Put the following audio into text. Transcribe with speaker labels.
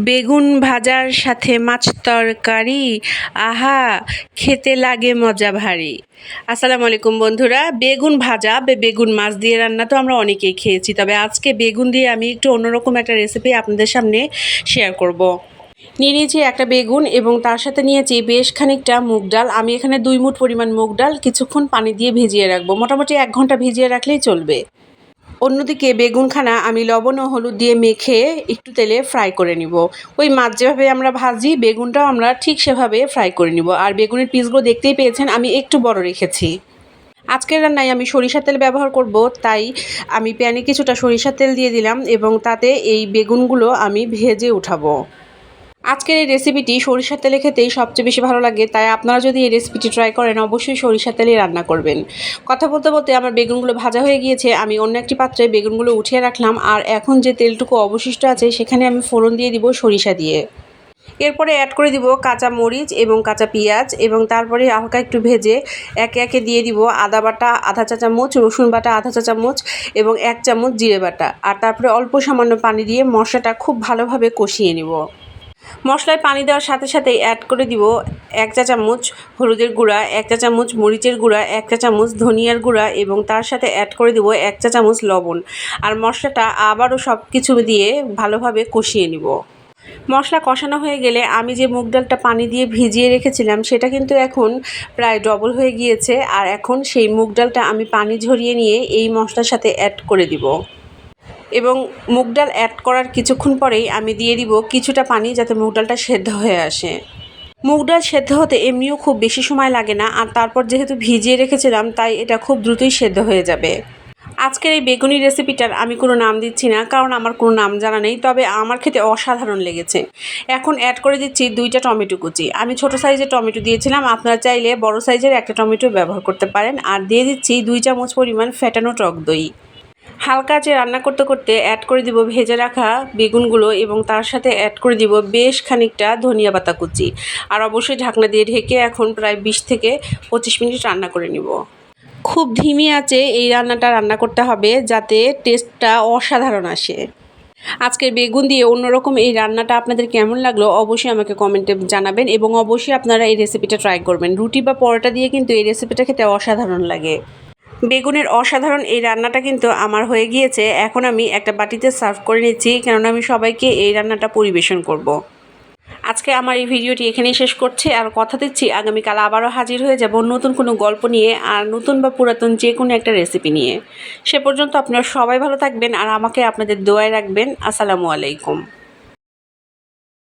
Speaker 1: বেগুন ভাজার সাথে মাছ তরকারি, আহা খেতে লাগে মজা ভারী। আসসালামু আলাইকুম বন্ধুরা। বেগুন ভাজা বেগুন মাছ দিয়ে রান্না তো আমরা অনেকেই খেয়েছি, তবে আজকে বেগুন দিয়ে আমি একটু অন্যরকম একটা রেসিপি আপনাদের সামনে শেয়ার করব। নিয়ে নিয়েছি একটা বেগুন এবং তার সাথে নিয়েছি বেশ খানিকটা মুগ ডাল। আমি এখানে 2 মুঠ পরিমাণ মুগ ডাল কিছুক্ষণ পানি দিয়ে ভিজিয়ে রাখবো, মোটামুটি 1 ঘন্টা ভিজিয়ে রাখলেই চলবে। অন্যদিকে বেগুনখানা আমি লবণ ও হলুদ দিয়ে মেখে একটু তেলে ফ্রাই করে নিব। ওই মাছ যেভাবে আমরা ভাজি বেগুনটাও আমরা ঠিক সেভাবে ফ্রাই করে নিব। আর বেগুনের পিসগুলো দেখতেই পেয়েছেন আমি একটু বড় রেখেছি। আজকের রান্নায় আমি সরিষার তেল ব্যবহার করব, তাই আমি প্যানে কিছুটা সরিষার তেল দিয়ে দিলাম এবং তাতে এই বেগুনগুলো আমি ভেজে উঠাবো। আজকের এই রেসিপিটি সরিষার তেলে খেতেই সবচেয়ে বেশি ভালো লাগে, তাই আপনারা যদি এই রেসিপিটি ট্রাই করেন অবশ্যই সরিষার তেলেই রান্না করবেন। কথা বলতে বলতে আমার বেগুনগুলো ভাজা হয়ে গিয়েছে, আমি অন্য একটি পাত্রে বেগুনগুলো উঠিয়ে রাখলাম। আর এখন যে তেলটুকু অবশিষ্ট আছে সেখানে আমি ফোড়ন দিয়ে দিব সরিষা দিয়ে। এরপরে অ্যাড করে দিব কাঁচা মরিচ এবং কাঁচা পেঁয়াজ এবং তারপরে হালকা একটু ভেজে একে একে দিয়ে দিব আদা বাটা আধা চা চামচ, রসুন বাটা আধা চা চামচ এবং 1 চামচ জিরে বাটা। আর তারপরে অল্প সামান্য পানি দিয়ে মশলাটা খুব ভালোভাবে কষিয়ে নিব। মশলায় পানি দেওয়ার সাথে সাথেই অ্যাড করে দিব 1 চা চামচ হলুদের গুঁড়া, 1 চা চামচ মরিচের গুঁড়া, 1 চা চামচ ধনিয়ার গুঁড়া এবং তার সাথে অ্যাড করে দিব 1 চা চামচ লবণ। আর মশলাটা আবারও সব কিছু দিয়ে ভালোভাবে কষিয়ে নিব। মশলা কষানো হয়ে গেলে আমি যে মুগ ডালটা পানি দিয়ে ভিজিয়ে রেখেছিলাম সেটা কিন্তু এখন প্রায় ডবল হয়ে গিয়েছে। আর এখন সেই মুগ ডালটা আমি পানি ঝরিয়ে নিয়ে এই মশলার সাথে অ্যাড করে দিব এবং মুগ ডাল অ্যাড করার কিছুক্ষণ পরেই আমি দিয়ে দিব কিছুটা পানি, যাতে মুগ ডালটা সেদ্ধ হয়ে আসে। মুগ ডাল সেদ্ধ হতে এমনিও খুব বেশি সময় লাগে না, আর তারপর যেহেতু ভিজিয়ে রেখেছিলাম তাই এটা খুব দ্রুতই সেদ্ধ হয়ে যাবে। আজকের এই বেগুনি রেসিপিটার আমি কোনো নাম দিচ্ছি না, কারণ আমার কোনো নাম জানা নেই, তবে আমার খেতে অসাধারণ লেগেছে। এখন অ্যাড করে দিচ্ছি 2টা টমেটো কুচি। আমি ছোট সাইজের টমেটো দিয়েছিলাম, আপনারা চাইলে বড় সাইজের একটা টমেটো ব্যবহার করতে পারেন। আর দিয়ে দিচ্ছি 2 চামচ পরিমাণ ফেটানো টক দই। হালকা আঁচে রান্না করতে করতে অ্যাড করে দিব ভেজে রাখা বেগুনগুলো এবং তার সাথে অ্যাড করে দিব বেশ খানিকটা ধনিয়া পাতা কুচি। আর অবশ্যই ঢাকনা দিয়ে ঢেকে এখন প্রায় 20 থেকে 25 মিনিট রান্না করে নিব। খুব ধিমি আঁচে এই রান্নাটা রান্না করতে হবে, যাতে টেস্টটা অসাধারণ আসে। আজকের বেগুন দিয়ে অন্যরকম এই রান্নাটা আপনাদের কেমন লাগলো অবশ্যই আমাকে কমেন্টে জানাবেন এবং অবশ্যই আপনারা এই রেসিপিটা ট্রাই করবেন। রুটি বা পরোটা দিয়ে কিন্তু এই রেসিপিটা খেতে অসাধারণ লাগে। বেগুনের অসাধারণ এই রান্নাটা কিন্তু আমার হয়ে গিয়েছে। এখন আমি একটা বাটিতে সার্ভ করে নিচ্ছি, কেননা আমি সবাইকে এই রান্নাটা পরিবেশন করব। আজকে আমার এই ভিডিওটি এখানেই শেষ করছি, আর কথা দিচ্ছি আগামীকাল আবারও হাজির হয়ে যাব নতুন কোনো গল্প নিয়ে, আর নতুন বা পুরাতন যে কোনো একটা রেসিপি নিয়ে। সে পর্যন্ত আপনারা সবাই ভালো থাকবেন আর আমাকে আপনাদের দোয়ায় রাখবেন। আসসালামু আলাইকুম।